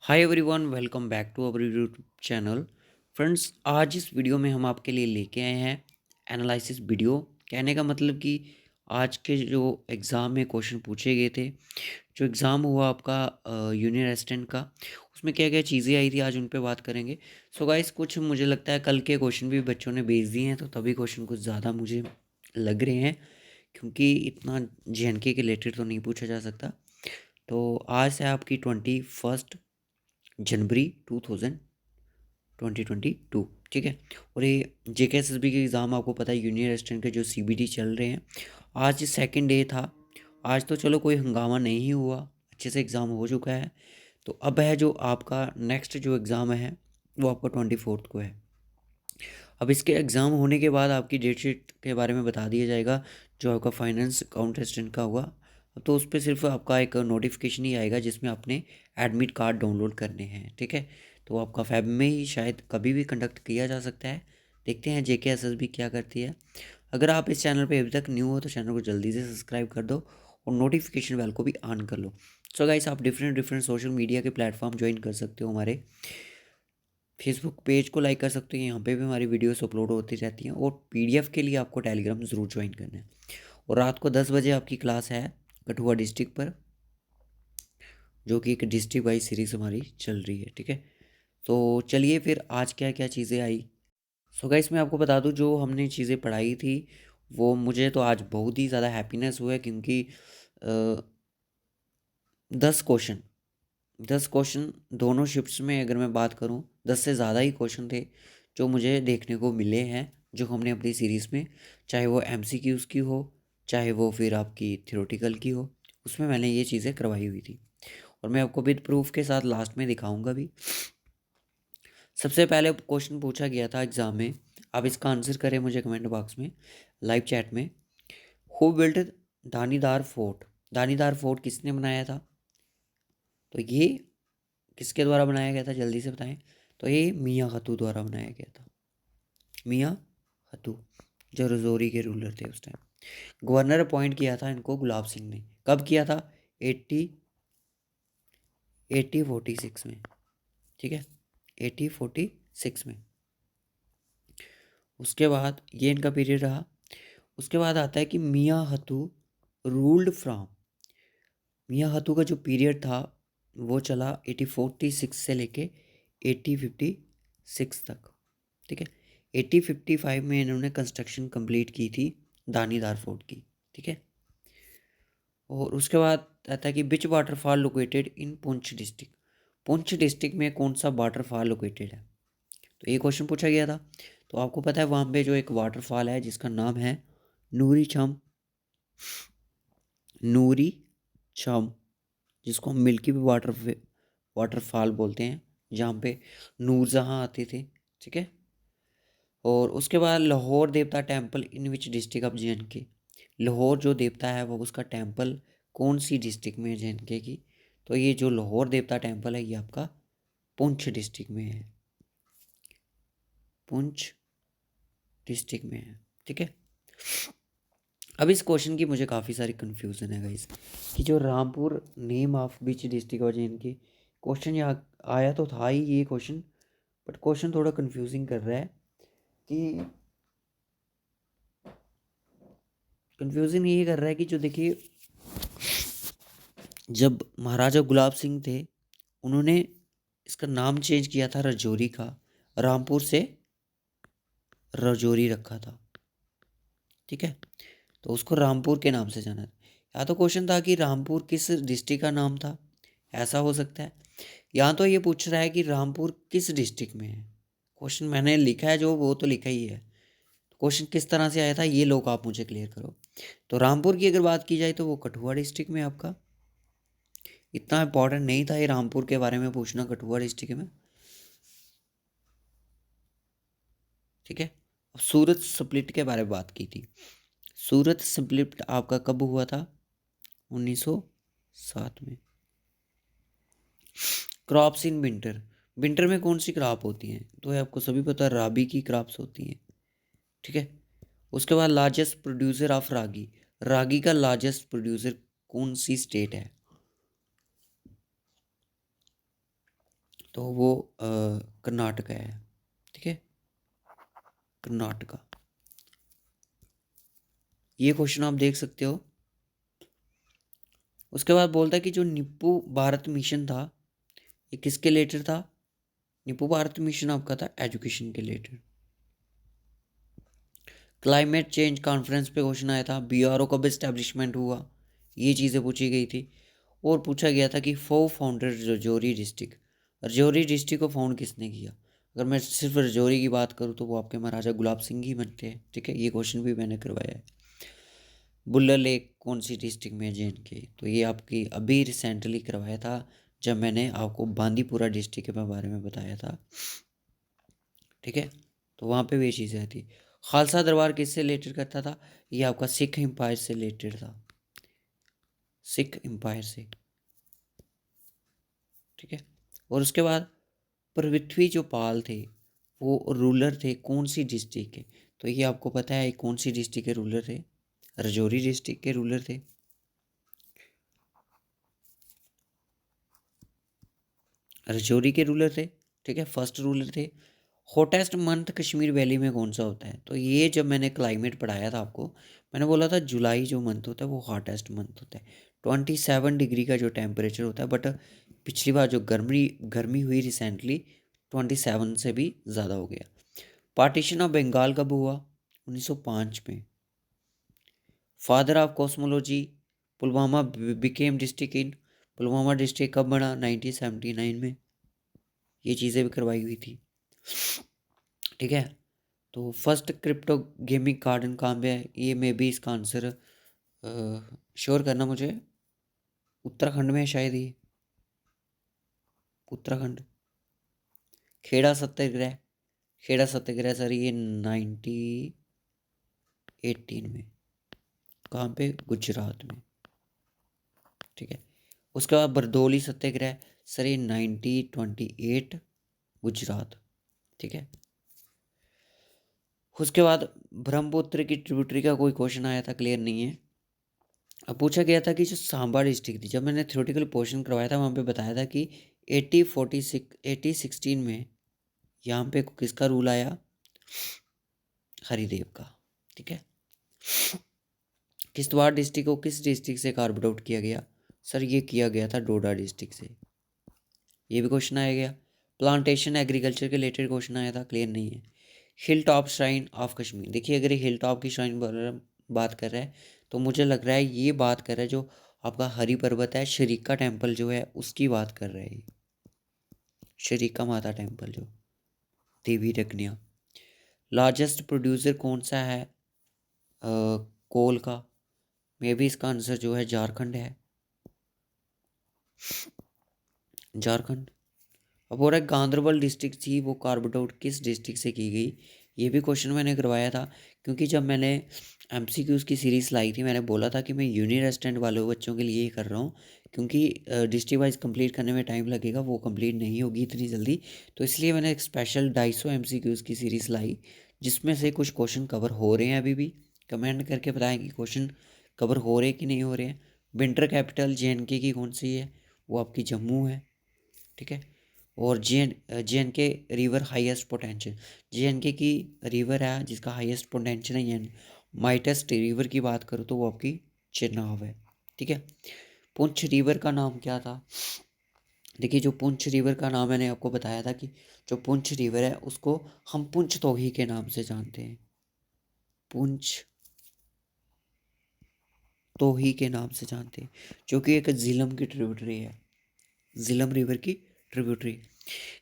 Hi everyone, welcome back to our YouTube channel. Friends, आज इस video में हम आपके लिए लेके आए हैं एनालिसिस वीडियो। कहने का मतलब कि आज के जो एग्ज़ाम में क्वेश्चन पूछे गए थे, जो एग्ज़ाम हुआ आपका यूनियर असिस्टेंट का, उसमें क्या क्या चीज़ें आई थी, आज उन पे बात करेंगे। सो गाइस, कुछ मुझे लगता है कल के क्वेश्चन भी बच्चों ने भेज दिए हैं, तो तभी क्वेश्चन कुछ ज़्यादा मुझे लग रहे हैं, क्योंकि इतना JNK के रिलेटेड तो नहीं पूछा जा सकता। तो आज से आपकी 21 जनवरी 2022, ठीक है। और ये JKSSB के एग्ज़ाम आपको पता है, यूनियर असिस्टेंट के जो CBT चल रहे हैं, आज सेकंड डे था। आज तो चलो कोई हंगामा नहीं हुआ, अच्छे से एग्ज़ाम हो चुका है। तो अब है जो आपका नेक्स्ट जो एग्ज़ाम है, वो आपका 24 को है। अब इसके एग्ज़ाम होने के बाद आपकी डेट शीट के बारे में बता दिया जाएगा, जो आपका फाइनेंस अकाउंट असिस्टेंट का होगा। तो उस पर सिर्फ आपका एक नोटिफिकेशन ही आएगा, जिसमें आपने एडमिट कार्ड डाउनलोड करने हैं, ठीक है। तो आपका फेब में ही शायद कभी भी कंडक्ट किया जा सकता है। देखते हैं JKSSB क्या करती है। अगर आप इस चैनल पे अभी तक न्यू हो तो चैनल को जल्दी से सब्सक्राइब कर दो और नोटिफिकेशन बेल को भी ऑन कर लो। सो गाइस, आप डिफरेंट डिफरेंट सोशल मीडिया के प्लेटफॉर्म ज्वाइन कर सकते हो। हमारे फेसबुक पेज को लाइक कर सकते हो, यहाँ पे भी हमारी वीडियोस अपलोड होती रहती हैं। और PDF के लिए आपको टेलीग्राम ज़रूर ज्वाइन करना है। और रात को 10 बजे आपकी क्लास है कठुआ डिस्ट्रिक्ट पर, जो कि एक डिस्ट्रिक्ट वाइज सीरीज़ हमारी चल रही है, ठीक है। तो चलिए फिर आज क्या क्या चीज़ें आई। सो गाइस, मैं आपको बता दूं, जो हमने चीज़ें पढ़ाई थी वो मुझे तो आज बहुत ही ज़्यादा हैप्पीनेस हुआ है, क्योंकि 10 क्वेश्चन 10 क्वेश्चन दोनों शिफ्ट्स में, अगर मैं बात करूं, 10 से ज़्यादा ही क्वेश्चन थे जो मुझे देखने को मिले हैं, जो हमने अपनी सीरीज़ में, चाहे वो MCQs की हो, चाहे वो फिर आपकी थ्योरेटिकल की हो, उसमें मैंने ये चीज़ें करवाई हुई थी। और मैं आपको विद प्रूफ के साथ लास्ट में दिखाऊंगा भी। सबसे पहले क्वेश्चन पूछा गया था एग्ज़ाम में, आप इसका आंसर करें मुझे कमेंट बॉक्स में, लाइव चैट में। Who built Danidar fort? Danidar fort किसने बनाया था? तो ये किसके द्वारा बनाया गया था, जल्दी से बताएं। तो ये मियाँ खतू द्वारा बनाया गया था। मियाँ खतू, जो रजौरी के रूलर थे उस टाइम। गवर्नर अपॉइंट किया था इनको गुलाब सिंह ने। कब किया था? 1846 में, ठीक है, 1846 में। उसके बाद ये इनका पीरियड रहा। उसके बाद आता है कि मियाँ हतू रूल्ड फ्रॉम। मियाँ हतू का जो पीरियड था वो चला 1846 से लेके 1856 तक, ठीक है। 1855 में इन्होंने कंस्ट्रक्शन कंप्लीट की थी दानीदार फोर्ट की, ठीक है। और उसके बाद आता है कि which waterfall located in Poonch district. Poonch district में कौन सा वाटरफॉल लोकेटेड है? तो ये क्वेश्चन पूछा गया था। तो आपको पता है वहाँ पे जो एक वाटरफॉल है जिसका नाम है नूरी छम। नूरी छम, जिसको हम मिल्की वे वाटरफॉल बोलते हैं, जहाँ पे नूरजहाँ आते थे, ठीक है। और उसके बाद लाहौर देवता temple in which district of JNK। Lahore जो देवता है वो, उसका टेम्पल कौन सी डिस्ट्रिक्ट में है JNK की? तो ये जो लाहौर देवता टेम्पल है ये आपका पुंछ डिस्ट्रिक्ट में है। पुंछ डिस्ट्रिक्ट में है, ठीक है। अब इस क्वेश्चन की मुझे काफ़ी सारी कन्फ्यूज़न है गाइस, कि जो Rampur name of beach district और JNK, क्वेश्चन यहाँ आया तो था ही ये क्वेश्चन, बट क्वेश्चन थोड़ा कन्फ्यूजिंग कर रहा है। कि कन्फ्यूजन ये कर रहा है कि जो देखिए, जब महाराजा गुलाब सिंह थे, उन्होंने इसका नाम चेंज किया था रजौरी का, रामपुर से रजौरी रखा था, ठीक है। तो उसको रामपुर के नाम से जाना था। या तो क्वेश्चन था कि रामपुर किस डिस्ट्रिक्ट का नाम था, ऐसा हो सकता है। यहाँ तो ये पूछ रहा है कि रामपुर किस डिस्ट्रिक्ट में है। क्वेश्चन मैंने लिखा है जो, वो तो लिखा ही है। क्वेश्चन किस तरह से आया था ये लोग आप मुझे क्लियर करो। तो रामपुर की अगर बात की जाए तो वो कठुआ डिस्ट्रिक्ट में आपका, इतना इंपॉर्टेंट नहीं था ये रामपुर के बारे में पूछना कठुआ डिस्ट्रिक्ट में, ठीक है। अब सूरत स्प्लिट के बारे में बात की थी। सूरत स्प्लिट आपका कब हुआ था? 1907 में। क्रॉप्स इन विंटर, विंटर में कौन सी क्रॉप होती हैं? तो ये आपको सभी पता है, राबी की क्रॉप्स होती हैं, ठीक है। उसके बाद लार्जेस्ट प्रोड्यूसर ऑफ रागी, रागी का लार्जेस्ट प्रोड्यूसर कौन सी स्टेट है? तो वो कर्नाटका है। ठीक है, कर्नाटका। ये क्वेश्चन आप देख सकते हो। उसके बाद बोलता है कि जो निप्पू भारत मिशन था ये किसके रिलेटेड था। निप्पू भारत मिशन आपका था एजुकेशन के रिलेटेड। क्लाइमेट चेंज कॉन्फ्रेंस पे क्वेश्चन आया था, बीआरओ कब इस्टेब्लिशमेंट हुआ, ये चीज़ें पूछी गई थी। और पूछा गया था कि फो founder Rajouri district, Rajouri district को फाउंड किसने किया। अगर मैं सिर्फ रजौरी की बात करूँ तो वो आपके महाराजा गुलाब सिंह ही बनते हैं। ठीक है, ये क्वेश्चन भी मैंने करवाया है। बुल्लर लेक कौन सी डिस्ट्रिक्ट में है, जे.एंड.के, तो ये आपकी अभी रिसेंटली करवाया था जब मैंने आपको बांदीपुरा डिस्ट्रिक्ट के बारे में बताया था। ठीक है, तो वहाँ पे भी ये चीज़ें आई थी। खालसा दरबार किससे रिलेटेड करता था, ये आपका सिख एम्पायर से रिलेटेड था, सिख एम्पायर से। ठीक है, और उसके बाद पृथ्वी जो पाल थे वो रूलर थे कौन सी डिस्ट्रिक्ट के, तो ये आपको पता है कौन सी डिस्ट्रिक्ट के रूलर थे, रजौरी डिस्ट्रिक्ट के रूलर थे। रजौरी के रूलर थे। ठीक है, फर्स्ट रूलर थे। हॉटेस्ट मंथ कश्मीर वैली में कौन सा होता है, तो ये जब मैंने क्लाइमेट पढ़ाया था आपको, मैंने बोला था जुलाई जो मंथ होता है वो हॉटेस्ट मंथ होता है। 27 डिग्री का जो टेम्परेचर होता है, बट पिछली बार जो गर्मी गर्मी हुई रिसेंटली 27 से भी ज़्यादा हो गया। पार्टीशन ऑफ बंगाल कब हुआ, 1905 में। Father of cosmology, Pulwama became district in, Pulwama district कब बना, 1979 में। ये चीज़ें भी करवाई हुई थी। ठीक है, तो फर्स्ट क्रिप्टो गेमिंग गार्डन कहाँ पे है, ये मे भी इसका आंसर श्योर करना मुझे, उत्तराखंड में है शायद ये, उत्तराखंड। खेड़ा सत्याग्रह, खेड़ा सत्याग्रह सर ये 1918 में, कहाँ पे, गुजरात में। ठीक है, उसके बाद बरदौली सत्याग्रह सर ये 1928 गुजरात। ठीक है, उसके बाद ब्रह्मपुत्र की ट्रिब्यूटरी का कोई क्वेश्चन आया था, क्लियर नहीं है। अब पूछा गया था कि जो सांबा डिस्ट्रिक्ट थी, जब मैंने थ्योरेटिकल पोर्शन करवाया था वहाँ पे बताया था कि 1816 में यहाँ पे किसका रूल आया, हरिदेव का। ठीक है, किश्तवाड़ डिस्ट्रिक्ट को किस डिस्ट्रिक्ट से कार्व आउट किया गया, सर ये किया गया था डोडा डिस्ट्रिक्ट से। ये भी क्वेश्चन आया गया। प्लांटेशन एग्रीकल्चर के रिलेटेड क्वेश्चन आया था, क्लियर नहीं है। Hill top shrine of Kashmir, देखिए अगर ये हिल टॉप की श्राइन बात कर रहा है तो मुझे लग रहा है ये बात कर रहा है जो आपका हरी पर्वत है, शरीका टेम्पल जो है उसकी बात कर रहा है। शरीका माता टेम्पल जो देवी रगनिया। लार्जेस्ट प्रोड्यूसर कौन सा है कोल का, मे भी इसका आंसर जो है झारखंड है, झारखंड। अब हो रहा है गांधरबल डिस्ट्रिक्ट थी वो कार्व आउट किस डिस्ट्रिक्ट से की गई, ये भी क्वेश्चन मैंने करवाया था। क्योंकि जब मैंने एमसीक्यूज़ की सीरीज़ लाई थी मैंने बोला था कि मैं यूनी रेजिडेंट वाले बच्चों के लिए ही कर रहा हूँ, क्योंकि डिस्ट्रिक्ट वाइज कंप्लीट करने में टाइम लगेगा, वो कंप्लीट नहीं होगी इतनी जल्दी। तो इसलिए मैंने एक स्पेशल 250 एमसीक्यूज़ की सीरीज़ लाई, जिसमें से कुछ क्वेश्चन कवर हो रहे हैं अभी भी। कमेंट करके बताएं कि क्वेश्चन कवर हो रहे हैं कि नहीं हो रहे हैं। विंटर कैपिटल जेएनके की कौन सी है, वो आपकी जम्मू है। ठीक है, और जे एन के रिवर हाईएस्ट पोटेंशियल, जे.एन.के की रिवर है जिसका हाईएस्ट पोटेंशियल है, यानी माइटेस्ट रिवर की बात करूँ तो वो आपकी चेनाब है। ठीक है, पुंछ रिवर का नाम क्या था, देखिए जो पुंछ रिवर का नाम मैंने आपको बताया था कि जो पुंछ रिवर है उसको हम पुंछ तोही के नाम से जानते हैं, पुंछ तोही के नाम से जानते हैं, जो कि एक झिलम की ट्रिब्यूटरी है, झिलम रिवर की ट्रिब्यूटरी।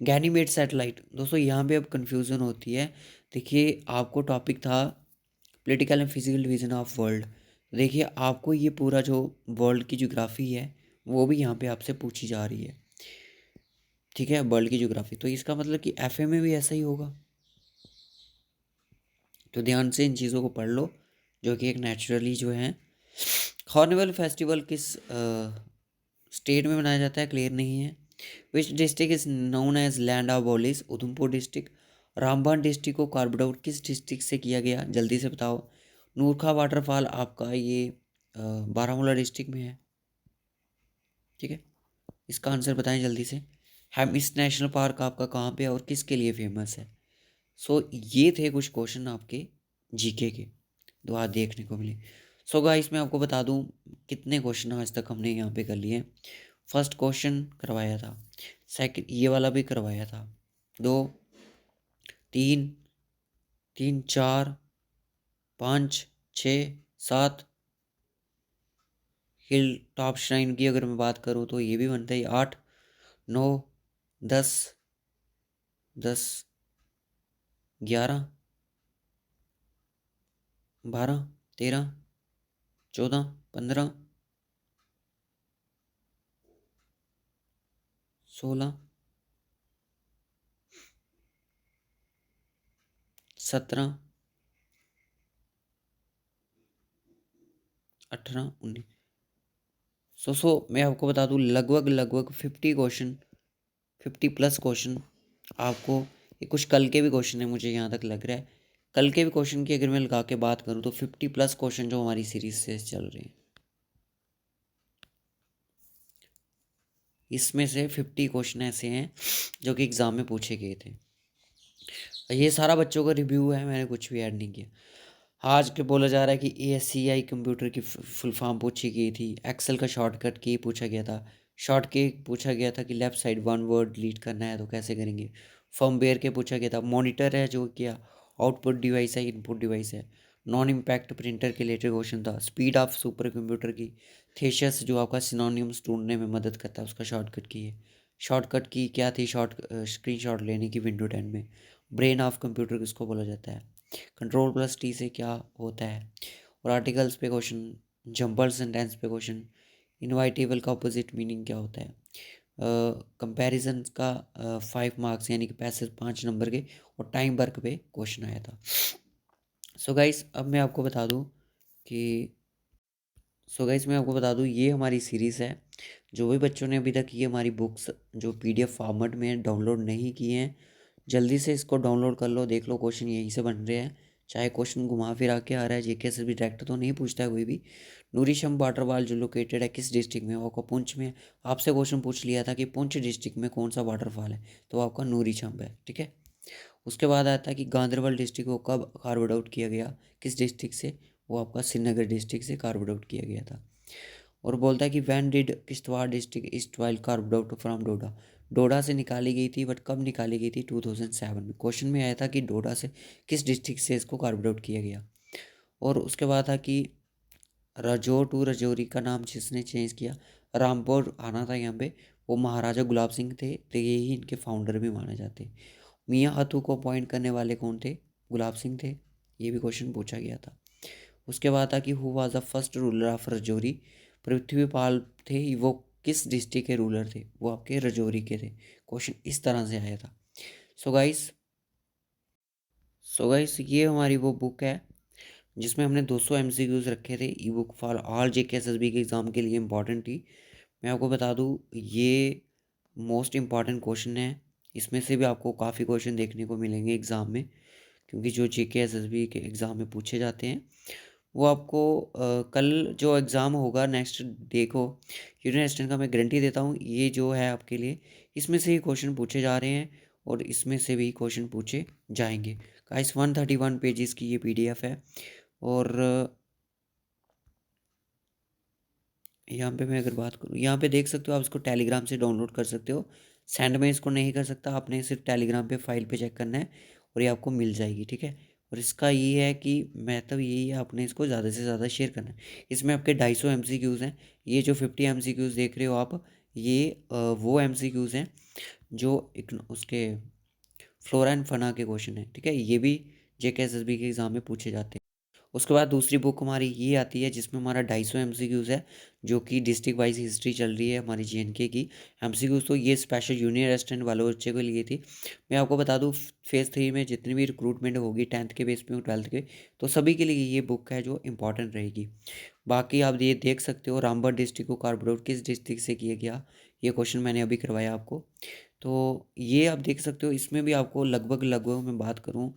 गैनीमेड सैटेलाइट, दोस्तों यहाँ पे अब कन्फ्यूज़न होती है। देखिए आपको टॉपिक था political and physical division of world, देखिए आपको ये पूरा जो वर्ल्ड की ज्योग्राफी है वो भी यहाँ पे आपसे पूछी जा रही है। ठीक है, वर्ल्ड की ज्योग्राफी, तो इसका मतलब कि एफए में भी ऐसा ही होगा। तो ध्यान से इन चीज़ों को पढ़ लो, जो कि एक नेचुरली जो है। हॉर्नबिल फेस्टिवल किस स्टेट में मनाया जाता है, क्लियर नहीं है। Which district is known as land of baolis, Udhampur district. Ramban district को कार्व आउट किस डिस्ट्रिक्ट से किया गया, जल्दी से बताओ। नूरखा वाटरफॉल आपका ये बारामूला डिस्ट्रिक्ट में है। ठीक है, इसका आंसर बताएं जल्दी से। हेमिस नेशनल पार्क आपका कहाँ पे है और किसके लिए फेमस है। सो ये थे कुछ क्वेश्चन आपके जीके के जो आज देखने को मिले। सो गाइस मैं आपको बता दूं कितने क्वेश्चन आज तक हमने यहाँ पे कर लिए। फर्स्ट क्वेश्चन करवाया था, सेकंड ये वाला भी करवाया था, दो, तीन, तीन, चार, पाँच, छः, सात। हिल टॉप श्राइन की अगर मैं बात करूँ तो ये भी बनता है, आठ, नौ, दस, दस, ग्यारह, बारह, तेरह, चौदह, पंद्रह, सोलह, सत्रह, अठारह, उन्नीस। मैं आपको बता दूं लगभग लगभग 50 क्वेश्चन, 50+ क्वेश्चन आपको, ये कुछ कल के भी क्वेश्चन है मुझे यहाँ तक लग रहा है। कल के भी क्वेश्चन की अगर मैं लगा के बात करूँ तो 50+ क्वेश्चन जो हमारी सीरीज से चल रहे हैं, इसमें से 50 क्वेश्चन ऐसे हैं जो कि एग्ज़ाम में पूछे गए थे। ये सारा बच्चों का रिव्यू है, मैंने कुछ भी ऐड नहीं किया। आज के बोला जा रहा है कि ASCII कंप्यूटर की फुल फॉर्म पूछी गई थी, एक्सेल का शॉर्टकट की पूछा गया था, शॉर्ट के पूछा गया था कि left side one word delete करना है तो कैसे करेंगे, फर्मवेयर के पूछा गया था, मॉनिटर है जो क्या आउटपुट डिवाइस है इनपुट डिवाइस है, नॉन इम्पैक्ट प्रिंटर के रिलेटेड क्वेश्चन था, स्पीड ऑफ सुपर कंप्यूटर की, थेशियस जो आपका सिनोनिम्स ढूंढने में मदद करता है उसका शॉर्टकट की है, शॉर्टकट की क्या थी, स्क्रीनशॉट लेने की विंडो 10 में, ब्रेन ऑफ कंप्यूटर किसको बोला जाता है, कंट्रोल+T से क्या होता है, और आर्टिकल्स पे क्वेश्चन, जंपर सेंटेंस पे क्वेश्चन, इनवाइटेबल का अपोजिट मीनिंग क्या होता है, कंपैरिजन का 5 मार्क्स यानी कि पैसेज 5 नंबर के, और टाइम वर्क पे क्वेश्चन आया था। सो गाइस अब मैं आपको बता दूं कि मैं आपको बता दूं ये हमारी सीरीज़ है। जो भी बच्चों ने अभी तक ये हमारी बुक्स जो PDF फॉर्मेट में डाउनलोड नहीं किए हैं, जल्दी से इसको डाउनलोड कर लो, देख लो क्वेश्चन यहीं से बन रहे हैं। चाहे क्वेश्चन घुमा फिरा के आ रहा है, JK से भी डायरेक्ट तो नहीं पूछता है कोई भी। नूरिशम वाटरफॉल जो लोकेटेड है किस डिस्ट्रिक्ट में, वो आपका पुंछ में। आपसे क्वेश्चन पूछ लिया था कि पुंछ डिस्ट्रिक्ट में कौन सा वाटरफॉल है, तो आपका नूरिशम है, ठीक है। उसके बाद आता है कि गांधरबल डिस्ट्रिक्ट को कब कार्वड आउट किया गया, किस डिस्ट्रिक्ट से, वो आपका श्रीनगर डिस्ट्रिक्ट से कार्वड आउट किया गया था। और बोलता है कि when did Kishtwar district east while carved out from Doda, Doda से निकाली गई थी, बट कब निकाली गई थी, 2007 में। क्वेश्चन में आया था कि डोडा से किस डिस्ट्रिक्ट से इसको कार्व्ड आउट किया गया। और उसके बाद था कि राजौर टू राजौरी का नाम जिसने चेंज किया, रामपुर आना था यहाँ पे, वो महाराजा गुलाब सिंह थे, तो यही इनके फाउंडर भी माने जाते हैं। मियाँ हाथू को अपॉइंट करने वाले कौन थे, गुलाब सिंह थे, ये भी क्वेश्चन पूछा गया था। उसके बाद था कि who was the first ruler of Rajouri, Prithvipal थे वो किस डिस्ट्रिक्ट के रूलर थे, वो आपके रजौरी के थे। क्वेश्चन इस तरह से आया था। सो गाइस ये हमारी वो बुक है जिसमें हमने 200 MCQs रखे थे, ई book for all JK SSB के एग्ज़ाम के लिए इम्पॉर्टेंट थी। मैं आपको बता दूँ ये मोस्ट इम्पॉर्टेंट क्वेश्चन है, इसमें से भी आपको काफ़ी क्वेश्चन देखने को मिलेंगे एग्ज़ाम में, क्योंकि जो JK SSB के एग्ज़ाम में पूछे जाते हैं वो आपको कल जो एग्ज़ाम होगा नेक्स्ट डे को यूनियन असिस्टेंट का, मैं गारंटी देता हूँ ये जो है आपके लिए, इसमें से ही क्वेश्चन पूछे जा रहे हैं और इसमें से भी क्वेश्चन पूछे जाएंगे। गाइस 131 पेजेस की ये PDF है। और यहाँ पे मैं अगर बात करूँ, यहाँ पे देख सकते हो आप इसको टेलीग्राम से डाउनलोड कर सकते हो। सेंड में इसको नहीं कर सकता, आपने सिर्फ टेलीग्राम पे फाइल पे चेक करना है और ये आपको मिल जाएगी, ठीक है। और इसका ये है कि मतलब यही है, आपने इसको ज़्यादा से ज़्यादा शेयर करना है। इसमें आपके 250 MCQs हैं। ये जो 50 MCQs देख रहे हो आप, ये वो MCQs हैं जो एक उसके फ्लोरा एंड फना के क्वेश्चन है, ठीक है। ये भी JK SSB के एग्ज़ाम में पूछे जाते हैं। उसके बाद दूसरी बुक हमारी ये आती है जिसमें हमारा 250 MCQs है, जो कि डिस्ट्रिक्ट वाइज हिस्ट्री चल रही है हमारी JNK की। MCQs तो ये स्पेशल जूनियर असिस्टेंट वालों बच्चे को लिए थी। मैं आपको बता दूं फेज़ 3 में जितनी भी रिक्रूटमेंट होगी 10th के बेस पे और 12th के, तो सभी के लिए ये बुक है जो इंपॉर्टेंट रहेगी। बाकी आप ये देख सकते हो रामबन डिस्ट्रिक्ट को कार्बोरेट आउट किस डिस्ट्रिक्ट से किया गया, ये क्वेश्चन मैंने अभी करवाया आपको। तो ये आप देख सकते हो, इसमें भी आपको लगभग लगभग मैं बात करूँ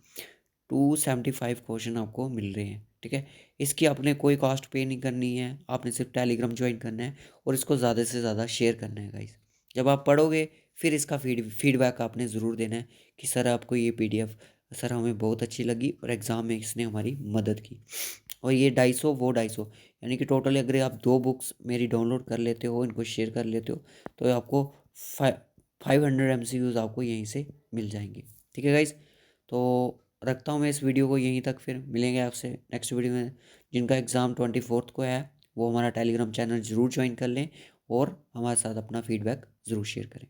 275 क्वेश्चन आपको मिल रहे हैं, ठीक है। इसकी आपने कोई कॉस्ट पे नहीं करनी है, आपने सिर्फ टेलीग्राम ज्वाइन करना है और इसको ज़्यादा से ज़्यादा शेयर करना है गाइस। जब आप पढ़ोगे फिर इसका फीडबैक आपने ज़रूर देना है कि सर आपको ये PDF सर हमें बहुत अच्छी लगी और एग्ज़ाम में इसने हमारी मदद की। और ये 250 वो 250 यानी कि टोटल अगर आप 2 बुक्स मेरी डाउनलोड कर लेते हो, इनको शेयर कर लेते हो, तो आपको 500 MCQs आपको यहीं से मिल जाएंगे। ठीक है गाइज़, तो रखता हूँ मैं इस वीडियो को यहीं तक, फिर मिलेंगे आपसे नेक्स्ट वीडियो में। जिनका एग्ज़ाम 24 को है वो हमारा टेलीग्राम चैनल ज़रूर ज्वाइन कर लें और हमारे साथ अपना फीडबैक ज़रूर शेयर करें।